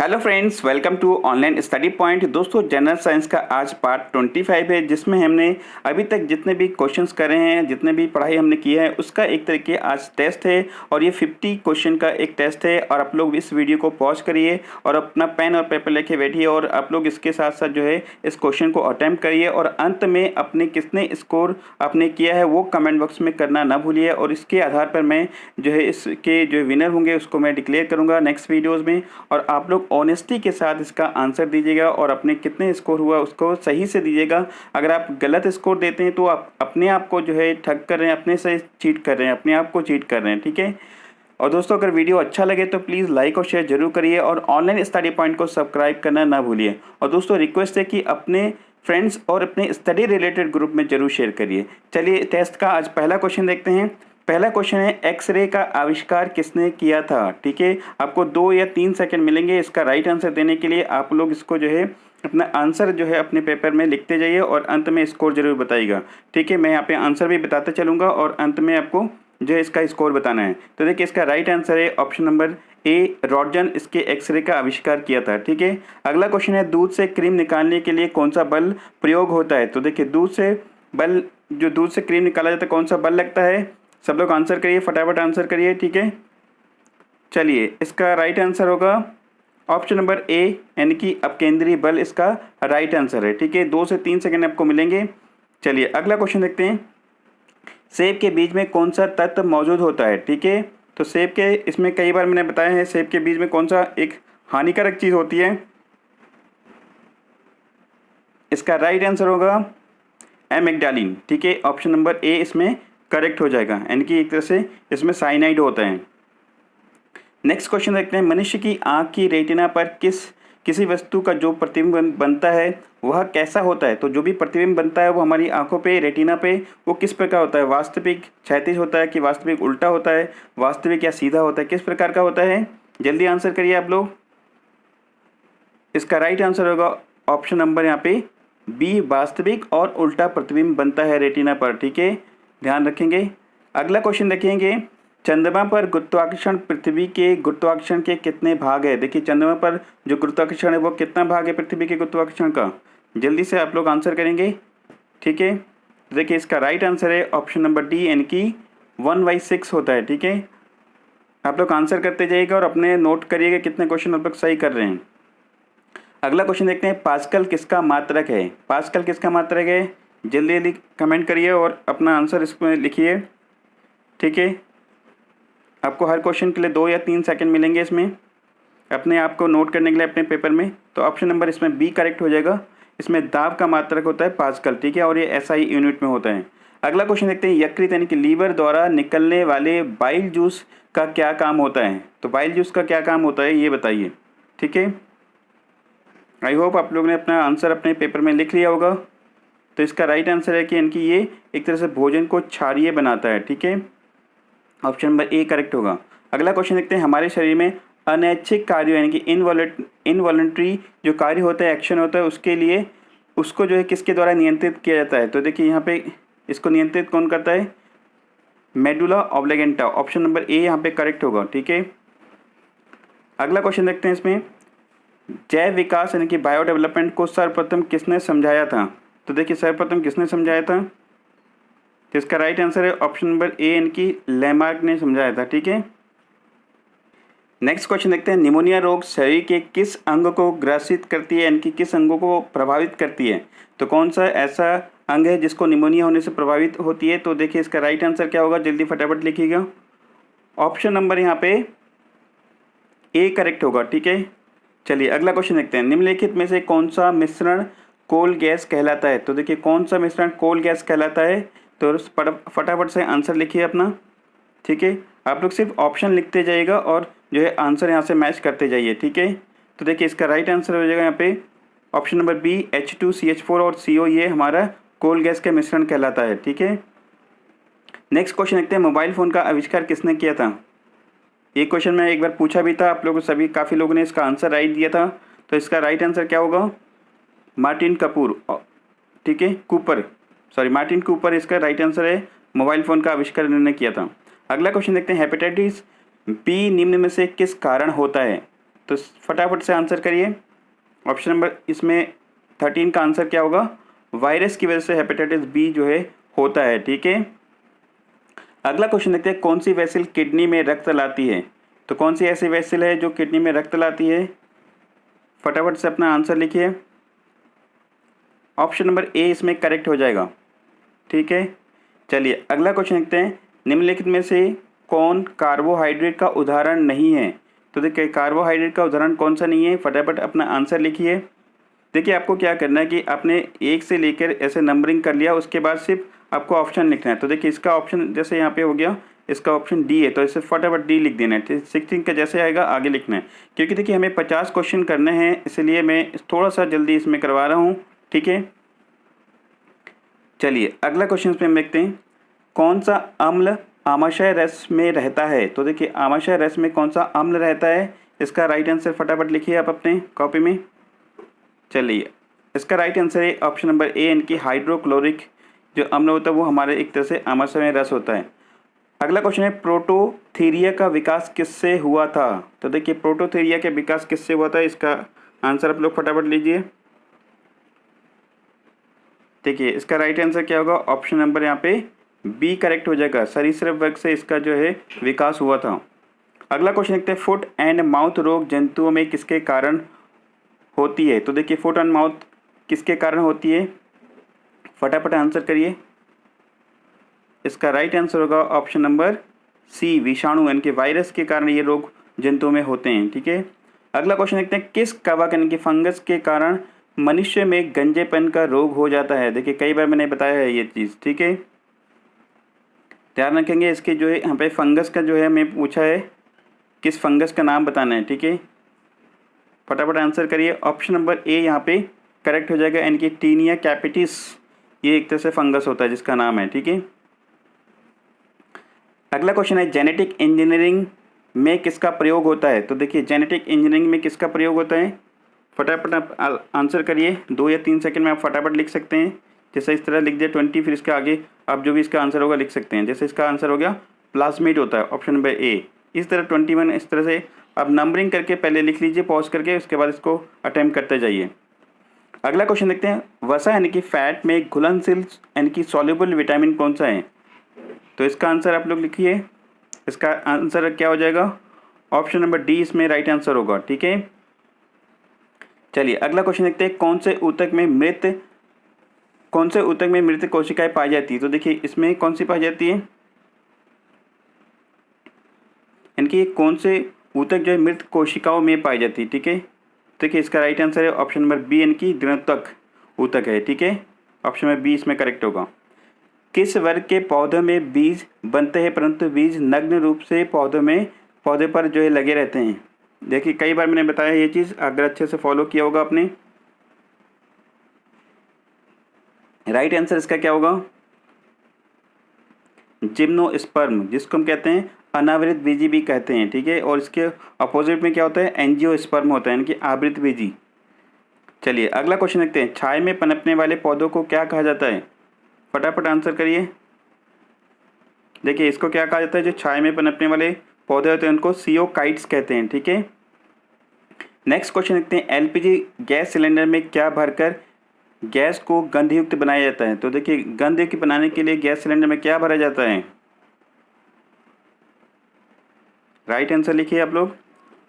Hello friends, welcome to online study point. दोस्तों, general science का आज पार्ट 25 है, जिसमें हमने अभी तक जितने भी क्वेश्चंस करे हैं, जितने भी पढ़ाई हमने की है, उसका एक तरीके आज टेस्ट है और ये 50 क्वेश्चन का एक टेस्ट है। और आप लोग इस वीडियो को पॉज करिए और अपना पेन और पेपर लेके बैठिए और आप लोग इसके साथ साथ जो है इस क्वेश्चन को अटैम्प्ट करिए और अंत में अपने कितने स्कोर आपने किया है वो कमेंट बॉक्स में करना ना भूलिए। और इसके आधार पर मैं जो है इसके जो विनर होंगे उसको मैं डिक्लेयर करूँगा नेक्स्ट वीडियोज़ में। और आप लोग ऑनेस्टी के साथ इसका आंसर दीजिएगा और अपने कितने स्कोर हुआ उसको सही से दीजिएगा। अगर आप गलत स्कोर देते हैं तो आप अपने आप को जो है ठग कर रहे हैं, अपने से चीट कर रहे हैं, अपने आप को चीट कर रहे हैं, ठीक है। और दोस्तों, अगर वीडियो अच्छा लगे तो प्लीज़ लाइक और शेयर जरूर करिए और ऑनलाइन स्टडी पॉइंट को सब्सक्राइब करना ना भूलिए। और दोस्तों, रिक्वेस्ट है कि अपने फ्रेंड्स और अपने स्टडी रिलेटेड ग्रुप में जरूर शेयर करिए। चलिए टेस्ट का आज पहला क्वेश्चन देखते हैं। पहला क्वेश्चन है, एक्सरे का आविष्कार किसने किया था। ठीक है, आपको 2 या 3 सेकंड मिलेंगे इसका राइट आंसर देने के लिए। आप लोग इसको जो है अपना आंसर जो है अपने पेपर में लिखते जाइए और अंत में स्कोर जरूर बताइएगा। ठीक है, मैं यहाँ पे आंसर भी बताते चलूँगा और अंत में आपको जो है इसका स्कोर बताना है। तो देखिए, इसका राइट आंसर है ऑप्शन नंबर ए, रॉटजन इसके एक्सरे का आविष्कार किया था। ठीक है, अगला क्वेश्चन है, दूध से क्रीम निकालने के लिए कौन सा बल प्रयोग होता है। तो देखिए, दूध से क्रीम निकाला जाता है, कौन सा बल लगता है। सब लोग आंसर करिए, फटाफट आंसर करिए। ठीक है, चलिए इसका राइट आंसर होगा ऑप्शन नंबर ए, यानी कि अपकेंद्रीय बल इसका राइट आंसर है। ठीक है, 2 से 3 सेकंड आपको मिलेंगे। चलिए अगला क्वेश्चन देखते हैं, सेब के बीज में कौन सा तत्व मौजूद होता है। ठीक है, तो सेब के इसमें कई बार मैंने बताया है, सेब के बीज में कौन सा एक हानिकारक चीज़ होती है। इसका राइट आंसर होगा एमिग्डालिन। ठीक है, ऑप्शन नंबर ए इसमें करेक्ट हो जाएगा, यानी कि एक तरह से इसमें साइनाइड होता है। नेक्स्ट क्वेश्चन देखते हैं, मनुष्य की आंख की रेटिना पर किसी वस्तु का जो प्रतिबिंब बनता है वह कैसा होता है। तो जो भी प्रतिबिंब बनता है वो हमारी आंखों पे, रेटिना पे, वो किस प्रकार होता है। वास्तविक क्षैतिज होता है कि वास्तविक उल्टा होता है, वास्तविक या सीधा होता है, किस प्रकार का होता है। जल्दी आंसर करिए आप लोग। इसका राइट आंसर होगा ऑप्शन नंबर यहाँ पे बी, वास्तविक और उल्टा प्रतिबिंब बनता है रेटिना पर। ठीक है, ध्यान रखेंगे। अगला क्वेश्चन देखेंगे, चंद्रमा पर गुरुत्वाकर्षण पृथ्वी के गुरुत्वाकर्षण के कितने भाग है। देखिए, चंद्रमा पर जो गुरुत्वाकर्षण है वो कितना भाग है पृथ्वी के गुरुत्वाकर्षण का। जल्दी से आप लोग आंसर करेंगे। ठीक है, देखिए इसका राइट आंसर है ऑप्शन नंबर डी, यानी कि 1/6 होता है। ठीक है, आप लोग आंसर करते जाइएगा और अपने नोट करिएगा कितने क्वेश्चन आप लोग सही कर रहे हैं। अगला क्वेश्चन देखते हैं, पास्कल किसका मात्रक है। पास्कल किसका मात्रक है, जल्दी जल्दी कमेंट करिए और अपना आंसर इसमें लिखिए। ठीक है, आपको हर क्वेश्चन के लिए 2 या 3 सेकंड मिलेंगे इसमें अपने आप को नोट करने के लिए अपने पेपर में। तो ऑप्शन नंबर इसमें बी करेक्ट हो जाएगा। इसमें दाब का मात्रक होता है पास्कल। ठीक है, और ये एसआई यूनिट में होता है। अगला क्वेश्चन देखते हैं, यकृत यानी कि लीवर द्वारा निकलने वाले बाइल जूस का क्या काम होता है। तो बाइल जूस का क्या काम होता है ये बताइए। ठीक है, आई होप आप लोगों ने अपना आंसर अपने पेपर में लिख लिया होगा। तो इसका राइट आंसर है कि इनकी ये एक तरह से भोजन को क्षारीय बनाता है। ठीक है, ऑप्शन नंबर ए करेक्ट होगा। अगला क्वेश्चन देखते हैं, हमारे शरीर में अनैच्छिक कार्य यानी कि इनवॉलंटरी जो कार्य होता है, एक्शन होता है, उसके लिए उसको जो है किसके द्वारा नियंत्रित किया जाता है। तो देखिए यहाँ पे इसको नियंत्रित कौन करता है, मेडुला ऑब्लिगेंटा। ऑप्शन नंबर ए यहाँ पे करेक्ट होगा। ठीक है, अगला क्वेश्चन देखते हैं, इसमें जैव विकास यानी कि बायो डेवलपमेंट को सर्वप्रथम किसने समझाया था। तो देखिए सर्वप्रथम किसने समझाया था, तो इसका राइट आंसर है ऑप्शन नंबर ए, यानी कि लैमार्क ने समझाया था। ठीक है, नेक्स्ट क्वेश्चन देखते हैं, निमोनिया रोग शरीर के किस अंग को ग्रसित करती है, यानी कि किस अंगों को प्रभावित करती है। तो कौन सा ऐसा अंग है जिसको निमोनिया होने से प्रभावित होती है। तो देखिए इसका राइट आंसर क्या होगा, जल्दी फटाफट लिखिएगा। ऑप्शन नंबर यहाँ पे ए करेक्ट होगा। ठीक है, चलिए अगला क्वेश्चन देखते हैं, निम्नलिखित में से कौन सा मिश्रण कोल गैस कहलाता है। तो देखिए कौन सा मिश्रण कोल गैस कहलाता है, तो फटाफट से आंसर लिखिए अपना। ठीक है, आप लोग सिर्फ ऑप्शन लिखते जाइएगा और जो है आंसर यहाँ से मैच करते जाइए। ठीक है, तो देखिए इसका राइट आंसर हो जाएगा यहाँ पे ऑप्शन नंबर बी, H2CH4 और CO ये हमारा कोल गैस का मिश्रण कहलाता है। ठीक है, नेक्स्ट क्वेश्चन देखते हैं, मोबाइल फ़ोन का आविष्कार किसने किया था। ये क्वेश्चन मैं एक बार पूछा भी था, आप लोगों सभी काफ़ी लोगों ने इसका आंसर राइट दिया था। तो इसका राइट आंसर क्या होगा, मार्टिन कूपर। ठीक है, मार्टिन कूपर इसका राइट आंसर है। मोबाइल फ़ोन का आविष्कार इन्होंने किया था। अगला क्वेश्चन देखते हैं, हेपेटाइटिस बी निम्न में से किस कारण होता है। तो फटाफट से आंसर करिए। ऑप्शन नंबर इसमें 13 का आंसर क्या होगा? वायरस की वजह से हेपेटाइटिस बी जो है होता है, ठीक है। अगला क्वेश्चन देखते हैं, कौन सी वेसल किडनी में रक्त लाती है? तो कौन सी ऐसी वेसल है जो किडनी में रक्त लाती है? फटाफट से अपना आंसर लिखिए। ऑप्शन नंबर ए इसमें करेक्ट हो जाएगा, ठीक है। चलिए अगला क्वेश्चन देखते हैं, निम्नलिखित में से कौन कार्बोहाइड्रेट का उदाहरण नहीं है? तो देखिए कार्बोहाइड्रेट का उदाहरण कौन सा नहीं है, फटाफट अपना आंसर लिखिए। देखिए आपको क्या करना है कि आपने 1 से लेकर ऐसे नंबरिंग कर लिया, उसके बाद सिर्फ आपको ऑप्शन लिखना है। तो देखिए इसका ऑप्शन जैसे यहाँ पे हो गया, इसका ऑप्शन डी है, तो इसे फटाफट डी लिख देना है। 16 का जैसे आएगा आगे लिखना है, क्योंकि देखिए हमें 50 क्वेश्चन करने हैं, इसलिए मैं थोड़ा सा जल्दी इसमें करवा रहा हूँ, ठीक है। चलिए अगला क्वेश्चन इसमें देखते हैं, कौन सा अम्ल आमाशय रस में रहता है? तो देखिए आमाशय रस में कौन सा अम्ल रहता है, इसका राइट आंसर फटाफट लिखिए आप अपने कॉपी में। चलिए इसका राइट आंसर है ऑप्शन नंबर ए, इनकी हाइड्रोक्लोरिक जो अम्ल होता है वो हमारे एक तरह से आमाशय में रस होता है। अगला क्वेश्चन है, प्रोटोथीरिया का विकास किससे हुआ था? तो देखिए प्रोटोथीरिया का विकास किससे हुआ था, इसका आंसर आप लोग फटाफट लीजिए। देखिए इसका राइट आंसर क्या होगा? ऑप्शन नंबर यहाँ पे बी करेक्ट हो जाएगा, सरीसृप वर्ग से इसका जो है विकास हुआ था। अगला क्वेश्चन देखते हैं, फुट एंड माउथ रोग जंतुओं में किसके कारण होती है? तो देखिए फुट एंड माउथ किसके कारण होती है, फटाफट आंसर करिए। इसका राइट आंसर होगा ऑप्शन नंबर सी, विषाणु यानी कि वायरस के कारण ये रोग जंतुओं में होते हैं, ठीक है। अगला क्वेश्चन देखते हैं, किस कवक यानी कि फंगस के कारण मनुष्य में गंजेपन का रोग हो जाता है? देखिए कई बार मैंने बताया है ये चीज़, ठीक है। ध्यान रखेंगे, इसके जो है यहाँ पे फंगस का जो है हमें पूछा है, किस फंगस का नाम बताना है, ठीक है। फटाफट आंसर करिए। ऑप्शन नंबर ए यहाँ पे करेक्ट हो जाएगा, यानी कि टीनिया कैपिटिस, ये एक तरह से फंगस होता है जिसका नाम है, ठीक है। अगला क्वेश्चन है, जेनेटिक इंजीनियरिंग में किसका प्रयोग होता है? तो देखिए जेनेटिक इंजीनियरिंग में किसका प्रयोग होता है, फटाफट आप आंसर करिए। 2 या 3 सेकंड में आप फटाफट लिख सकते हैं, जैसे इस तरह लिख दिया 20, फिर इसके आगे आप जो भी इसका आंसर होगा लिख सकते हैं। जैसे इसका आंसर हो गया प्लाज्मिड होता है, ऑप्शन नंबर ए। इस तरह 21 इस तरह से आप नंबरिंग करके पहले लिख लीजिए पॉज करके, उसके बाद इसको अटेम्प्ट करते जाइए। अगला क्वेश्चन देखते हैं, वसा यानी कि फैट में घुलनशील यानी कि सॉल्युबल विटामिन कौन सा है? तो इसका आंसर आप लोग लिखिए। इसका आंसर क्या हो जाएगा? ऑप्शन नंबर डी इसमें राइट आंसर होगा, ठीक है। चलिए अगला क्वेश्चन देखते हैं, कौन से ऊतक में मृत कोशिकाएं पाई जाती है? तो देखिए इसमें कौन सी पाई जाती है, इनकी कौन से ऊतक जो है मृत कोशिकाओं में पाई जाती है, ठीक है। देखिए इसका राइट आंसर है ऑप्शन नंबर बी, इनकी दिनोतक ऊतक है, ठीक है। ऑप्शन नंबर बी इसमें करेक्ट होगा। किस वर्ग के पौधों में बीज बनते हैं परंतु बीज नग्न रूप से पौधे पर जो है लगे रहते हैं? देखिए कई बार मैंने बताया ये चीज़, अगर अच्छे से फॉलो किया होगा आपने। राइट आंसर इसका क्या होगा? जिम्नोस्पर्म, जिसको हम कहते हैं अनावृत बीजी भी कहते हैं, ठीक है। और इसके अपोजिट में क्या होता है? एंजियोस्पर्म होता है, यानी कि आवृत बीजी। चलिए अगला क्वेश्चन देखते हैं, छाया में पनपने वाले पौधों को क्या कहा जाता है? फटाफट आंसर करिए। देखिए इसको क्या कहा जाता है, जो छाया में पनपने वाले पौधे होते हैं उनको सियोकाइट्स कहते हैं, ठीक है। नेक्स्ट क्वेश्चन देखते हैं, एलपीजी गैस सिलेंडर में क्या भरकर गैस को गंधयुक्त बनाया जाता है? तो देखिए गंधयुक्त बनाने के लिए गैस सिलेंडर में क्या भरा जाता है? राइट आंसर लिखिए आप लोग।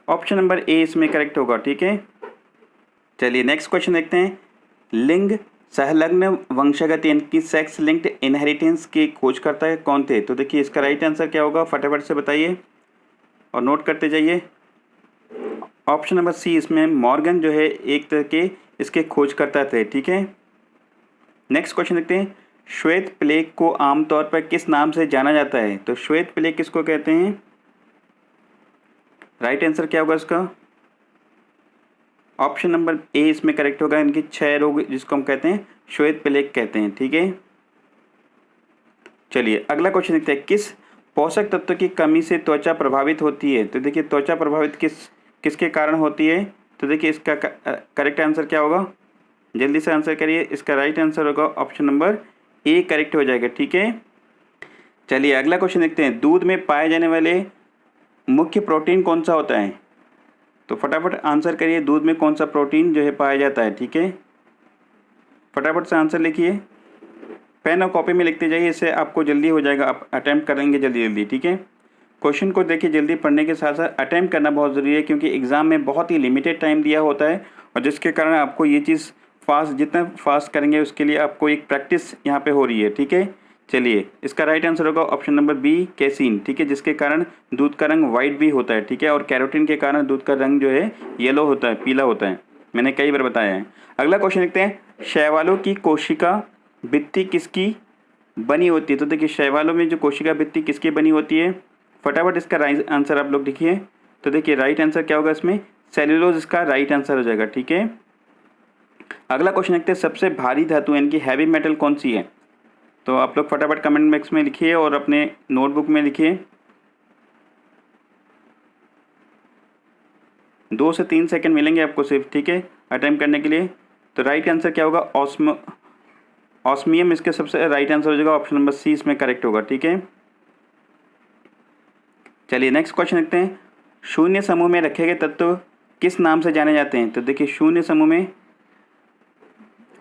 ऑप्शन नंबर ए इसमें करेक्ट होगा, ठीक है। चलिए नेक्स्ट क्वेश्चन देखते हैं, लिंग सहलग्न वंशागत यानी कि सेक्स लिंक्ड इनहेरिटेंस की खोजकर्ता कौन थे? तो देखिए इसका राइट आंसर क्या होगा, फटाफट से बताइए और नोट करते जाइए। ऑप्शन नंबर सी इसमें मॉर्गन जो है एक तरह के इसके खोजकर्ता थे, ठीक है। नेक्स्ट क्वेश्चन देखते हैं, श्वेत प्लेग को आमतौर पर किस नाम से जाना जाता है? तो श्वेत प्लेग किसको कहते हैं? राइट आंसर क्या होगा इसका? ऑप्शन नंबर ए इसमें करेक्ट होगा, इनके 6 रोग जिसको हम कहते हैं श्वेत प्लेग कहते हैं, ठीक है। चलिए अगला क्वेश्चन देखते हैं, किस पोषक तत्व की कमी से त्वचा प्रभावित होती है? तो देखिए त्वचा प्रभावित किसके कारण होती है? तो देखिए इसका करेक्ट आंसर क्या होगा, जल्दी से आंसर करिए। इसका राइट आंसर होगा ऑप्शन नंबर ए करेक्ट हो जाएगा, ठीक है। चलिए अगला क्वेश्चन देखते हैं, दूध में पाए जाने वाले मुख्य प्रोटीन कौन सा होता है? तो फटाफट आंसर करिए, दूध में कौन सा प्रोटीन जो है पाया जाता है, ठीक है। फटाफट से आंसर लिखिए, पेन और कॉपी में लिखते जाइए, इससे आपको जल्दी हो जाएगा, आप अटैम्प्ट करेंगे जल्दी जल्दी, ठीक है। क्वेश्चन को देखिए, जल्दी पढ़ने के साथ साथ अटैम्प्ट करना बहुत ज़रूरी है, क्योंकि एग्ज़ाम में बहुत ही लिमिटेड टाइम दिया होता है, और जिसके कारण आपको ये चीज़ जितना फास्ट करेंगे उसके लिए आपको एक प्रैक्टिस यहाँ पे हो रही है, ठीक है। चलिए, इसका राइट आंसर होगा ऑप्शन नंबर बी, कैसीन, ठीक है, जिसके कारण दूध का रंग वाइट भी होता है, ठीक है, और कैरोटीन के कारण दूध का रंग जो है येलो होता है, पीला होता है, मैंने कई बार बताया है। अगला क्वेश्चन देखते हैं, शैवालों की कोशिका भित्ति किसकी बनी होती है। तो देखिए, शैवालों में जो कोशिका भित्ति किसकी बनी होती है, फटाफट इसका राइट आंसर आप लोग लिखिए। तो देखिए, राइट आंसर क्या होगा इसमें, सेल्यूलोज इसका राइट आंसर हो जाएगा, ठीक है। अगला क्वेश्चन देखते हैं, सबसे भारी धातु यानी कि हैवी मेटल कौन सी है। तो आप लोग फटाफट कमेंट बॉक्स में लिखिए और अपने नोटबुक में लिखिए। 2 से 3 सेकंड मिलेंगे आपको सिर्फ, ठीक है, अटेम्प्ट करने के लिए। तो राइट आंसर क्या होगा, ऑस्मियम इसके सबसे राइट आंसर हो जाएगा, ऑप्शन नंबर सी इसमें करेक्ट होगा, ठीक है। चलिए नेक्स्ट क्वेश्चन देखते हैं, शून्य समूह में रखे गए तत्व किस नाम से जाने जाते हैं। तो देखिए, शून्य समूह में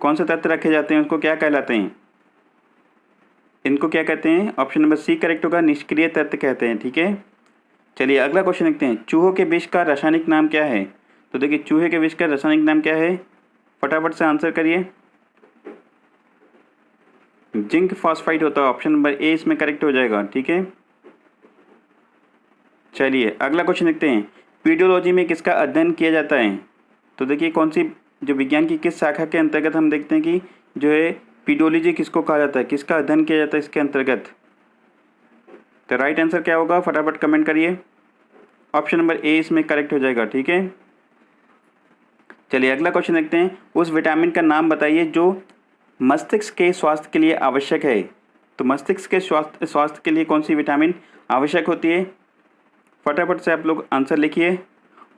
कौन से तत्व रखे जाते हैं, उसको क्या कहलाते हैं, इनको क्या कहते हैं, ऑप्शन नंबर सी करेक्ट होगा, निष्क्रिय तत्व कहते हैं, ठीक है। चलिए अगला क्वेश्चन देखते हैं, चूहों के विष का रासायनिक नाम क्या है। तो देखिए, चूहे के विष का रासायनिक नाम क्या है, फटाफट से आंसर करिए। जिंक फॉस्फाइड होता है, ऑप्शन नंबर ए इसमें करेक्ट हो जाएगा, ठीक है। चलिए अगला क्वेश्चन देखते हैं, पीडियोलॉजी में किसका अध्ययन किया जाता है। तो देखिए, कौन सी जो विज्ञान की किस शाखा के अंतर्गत हम देखते हैं कि जो है पीडियोलॉजी किसको कहा जाता है, किसका अध्ययन किया जाता है इसके अंतर्गत। तो राइट आंसर क्या होगा, फटाफट कमेंट करिए, ऑप्शन नंबर ए इसमें करेक्ट हो जाएगा, ठीक है। चलिए अगला क्वेश्चन देखते हैं, उस विटामिन का नाम बताइए जो मस्तिष्क के स्वास्थ्य के लिए आवश्यक है। तो मस्तिष्क के स्वास्थ्य के लिए कौन सी विटामिन आवश्यक होती है, फटाफट से आप लोग आंसर लिखिए,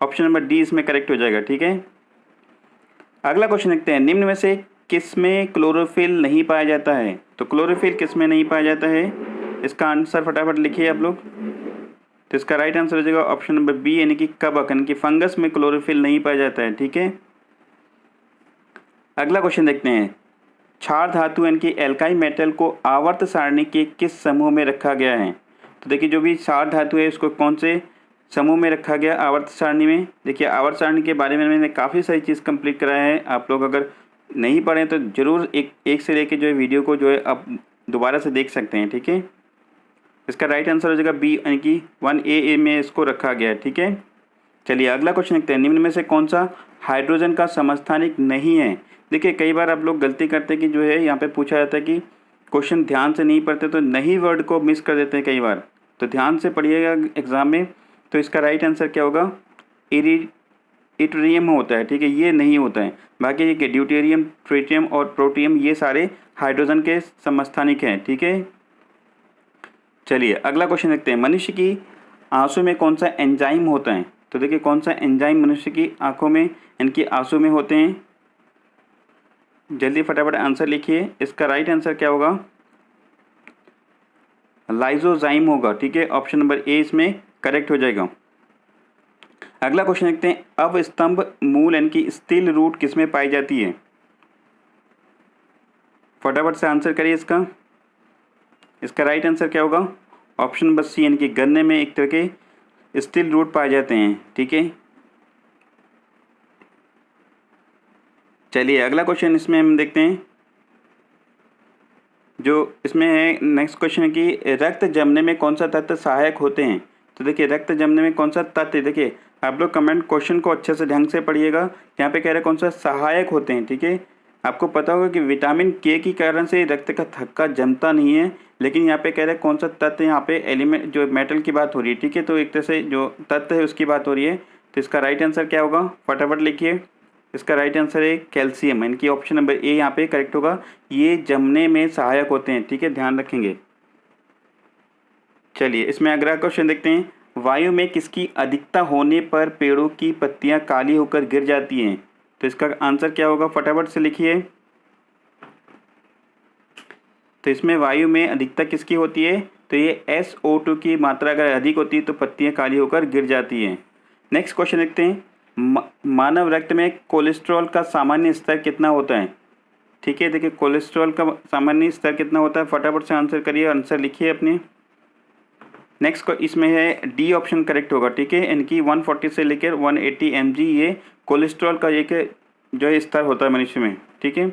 ऑप्शन नंबर डी इसमें करेक्ट हो जाएगा, ठीक है। अगला क्वेश्चन देखते हैं, निम्न में से किस में क्लोरोफिल नहीं पाया जाता है। तो क्लोरोफिल किस में नहीं पाया जाता है, इसका आंसर फटाफट लिखिए आप लोग। तो इसका राइट आंसर हो जाएगा ऑप्शन नंबर बी, यानी कि कवक यानी कि फंगस में क्लोरोफिल नहीं पाया जाता है, ठीक है। अगला क्वेश्चन देखते हैं, क्षार धातु यानी कि एल्काइल मेटल को आवर्त सारणी के किस समूह में रखा गया है। तो देखिए, जो भी क्षार धातु है उसको कौन से समूह में रखा गया आवर्त सारणी में। देखिए, आवर्त सारणी के बारे में मैंने काफ़ी सारी चीज़ कंप्लीट कराया है, आप लोग अगर नहीं पढ़ें तो ज़रूर एक से लेके जो है वीडियो को जो है आप दोबारा से देख सकते हैं, ठीक है। इसका राइट आंसर हो जाएगा बी, यानी कि 1A में इसको रखा गया है, ठीक है। चलिए अगला क्वेश्चन देखते हैं, निम्न में से कौन सा हाइड्रोजन का समस्थानिक नहीं है। देखिए, कई बार आप लोग गलती करते हैं कि जो है यहाँ पे पूछा जाता है कि क्वेश्चन ध्यान से नहीं पढ़ते तो नहीं वर्ड को मिस कर देते हैं कई बार, तो ध्यान से पढ़िएगा एग्ज़ाम में। तो इसका राइट आंसर क्या होगा, इट्रियम होता है, ठीक है, ये नहीं होता है। बाकी ये ड्यूटेरियम, ट्रिटियम और प्रोटियम ये सारे हाइड्रोजन के समस्थानिक हैं, ठीक है। चलिए अगला क्वेश्चन देखते हैं, मनुष्य की आंसू में कौन सा एंजाइम होता है। तो देखिए, कौन सा एंजाइम मनुष्य की आंखों में इनकी आंसू में होते हैं, जल्दी फटाफट आंसर लिखिए। इसका राइट आंसर क्या होगा, लाइजोजाइम होगा, ठीक है, ऑप्शन नंबर ए इसमें करेक्ट हो जाएगा। अगला क्वेश्चन देखते हैं, अवस्तंभ मूल यानी कि स्टिल रूट किस में पाई जाती है। फटाफट से आंसर करिए इसका। इसका राइट आंसर क्या होगा, ऑप्शन नंबर सी, यानी कि गन्ने में एक तरह के स्टिल रूट पाए जाते हैं, ठीक है। चलिए अगला क्वेश्चन इसमें हम देखते हैं, जो इसमें है नेक्स्ट क्वेश्चन है कि रक्त जमने में कौन सा तत्व सहायक होते हैं। तो देखिए, रक्त जमने में कौन सा तत्व, देखिए आप लोग कमेंट क्वेश्चन को अच्छे से ढंग से पढ़िएगा। यहाँ पे कह रहे हैं कौन सा सहायक होते हैं, ठीक है। आपको पता होगा कि विटामिन के की कारण से रक्त का थक्का जमता नहीं है, लेकिन यहाँ पे कह रहे हैं कौन सा तत्व, यहाँ पे एलिमेंट जो मेटल की बात हो रही है, ठीक है। तो एक तरह से जो तत्व है उसकी बात हो रही है। तो इसका राइट आंसर क्या होगा, फटाफट लिखिए। इसका राइट आंसर है कैल्शियम, यानी कि ऑप्शन नंबर ए यहाँ पे करेक्ट होगा। ये जमने में सहायक होते हैं, ठीक है, ध्यान रखेंगे। चलिए इसमें अगला क्वेश्चन देखते हैं, वायु में किसकी अधिकता होने पर पेड़ों की पत्तियां काली होकर गिर जाती हैं। तो इसका आंसर क्या होगा, फटाफट से लिखिए। तो इसमें वायु में अधिकता किसकी होती है, तो ये SO2 की मात्रा अगर अधिक होती है तो पत्तियां काली होकर गिर जाती हैं। नेक्स्ट क्वेश्चन देखते हैं, मानव रक्त में कोलेस्ट्रॉल का सामान्य स्तर कितना होता है? ठीक है, देखिए कोलेस्ट्रॉल का सामान्य स्तर कितना होता है, फटाफट से आंसर करिए, आंसर लिखिए अपने। नेक्स्ट इसमें है डी ऑप्शन करेक्ट होगा। ठीक है, इनकी 140 से लेकर 180 mg ये कोलेस्ट्रॉल का एक जो है स्तर होता है मनुष्य में। ठीक है,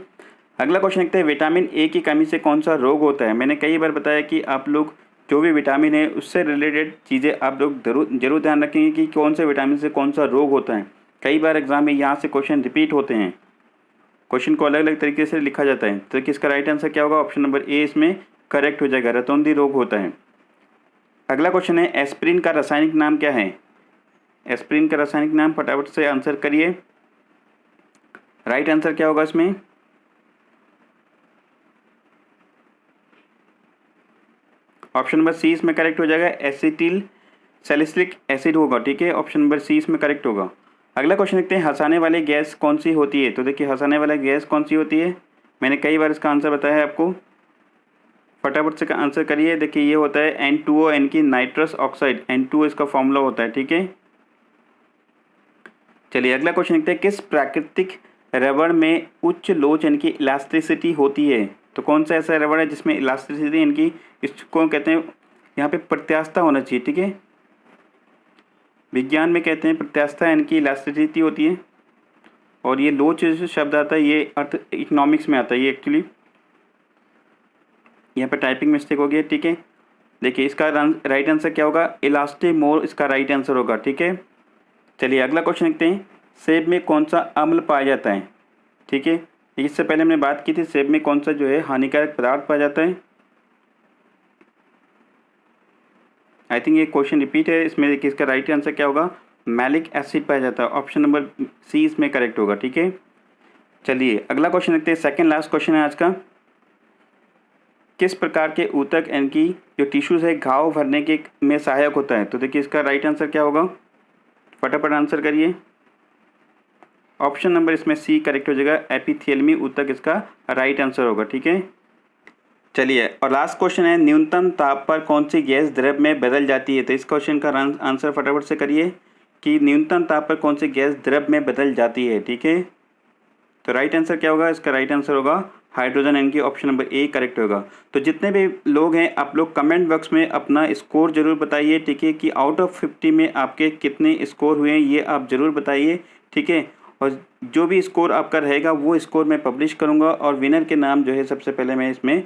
अगला क्वेश्चन देखते हैं, विटामिन ए की कमी से कौन सा रोग होता है? मैंने कई बार बताया कि आप लोग जो भी विटामिन है उससे रिलेटेड चीज़ें आप लोग जरूर ध्यान रखेंगे कि कौन से विटामिन से कौन सा रोग होता है। कई बार एग्जाम में यहाँ से क्वेश्चन रिपीट होते हैं, क्वेश्चन को अलग अलग तरीके से लिखा जाता है। तो किसका राइट आंसर क्या होगा? ऑप्शन नंबर ए इसमें करेक्ट हो जाएगा, रतौंधी रोग होता है। अगला क्वेश्चन है, एस्प्रिन का रासायनिक नाम क्या है? एस्प्रिन का रासायनिक नाम फटाफट से आंसर करिए, राइट आंसर क्या होगा इसमें? ऑप्शन नंबर सी इसमें करेक्ट हो जाएगा, एसिटिल सैलिसिलिक एसिड होगा। ठीक है, ऑप्शन नंबर सी इसमें करेक्ट होगा। अगला क्वेश्चन देखते हैं, हंसाने वाली गैस कौन सी होती है? तो देखिए हंसाने वाली गैस कौन सी होती है, मैंने कई बार इसका आंसर बताया है आपको, फटाफट से आंसर करिए। देखिए ये होता है N2O, N की नाइट्रस ऑक्साइड, N2O इसका फॉर्मूला होता है। ठीक है, चलिए अगला क्वेश्चन देखते हैं, किस प्राकृतिक रबड़ में उच्च लोच यानी कि इलास्टिसिटी होती है? तो कौन सा ऐसा रबड़ है जिसमें इलास्टिसिटी यानी कि इसको कहते हैं यहाँ पे प्रत्यास्थता होना चाहिए। ठीक है, विज्ञान में कहते हैं प्रत्यास्थता यानी कि इलास्टिसिटी होती है, और ये लोच जो शब्द आता है ये अर्थ इकोनॉमिक्स में आता है। ये एक्चुअली यहाँ पे टाइपिंग मिस्टेक हो गई है। ठीक है, देखिए इसका राइट आंसर क्या होगा? इलास्टिमोर इसका राइट आंसर होगा। ठीक है, चलिए अगला क्वेश्चन देखते हैं, सेब में कौन सा अम्ल पाया जाता है? ठीक है, इससे पहले हमने बात की थी सेब में कौन सा जो है हानिकारक पदार्थ पाया जाता है। आई थिंक ये क्वेश्चन रिपीट है, इसमें देखिए इसका राइट आंसर क्या होगा? मैलिक एसिड पाया जाता है, ऑप्शन नंबर सी इसमें करेक्ट होगा। ठीक है, चलिए अगला क्वेश्चन देखते हैं, सेकंड लास्ट क्वेश्चन है आज का, किस प्रकार के ऊतक यानी कि जो टिश्यूज है घाव भरने के में सहायक होता है? तो देखिए इसका राइट आंसर क्या होगा, फटाफट आंसर करिए। ऑप्शन नंबर इसमें सी करेक्ट हो जाएगा, एपिथेलियमी ऊतक इसका राइट आंसर होगा। ठीक है, चलिए और लास्ट क्वेश्चन है, न्यूनतम ताप पर कौन सी गैस द्रव में बदल जाती है? तो इस क्वेश्चन का आंसर फटाफट से करिए कि न्यूनतम ताप पर कौन सी गैस द्रव में बदल जाती है। ठीक है, तो राइट आंसर क्या होगा? इसका राइट आंसर होगा हाइड्रोजन, यानी कि ऑप्शन नंबर ए करेक्ट होगा। तो जितने भी लोग हैं आप लोग कमेंट बॉक्स में अपना स्कोर जरूर बताइए। ठीक है, कि आउट ऑफ 50 में आपके कितने स्कोर हुए हैं ये आप ज़रूर बताइए। ठीक है, और जो भी स्कोर आपका रहेगा वो स्कोर मैं पब्लिश करूँगा, और विनर के नाम जो है सबसे पहले मैं इसमें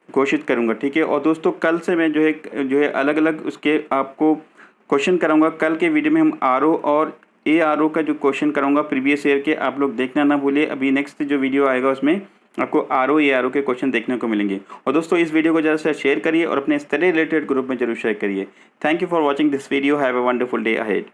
घोषित करूँगा। ठीक है, और दोस्तों कल से मैं जो है अलग अलग उसके आपको क्वेश्चन कराऊँगा। कल के वीडियो में हम RO और ARO का जो क्वेश्चन कराऊंगा प्रीवियस ईयर के, आप लोग देखना ना भूलिए। अभी नेक्स्ट जो वीडियो आएगा उसमें आपको RO ARO के क्वेश्चन देखने को मिलेंगे। और दोस्तों इस वीडियो को ज़्यादा से शेयर करिए और अपने स्टडी रिलेटेड ग्रुप में जरूर शेयर करिए। Thank you for watching this video, have a wonderful day ahead.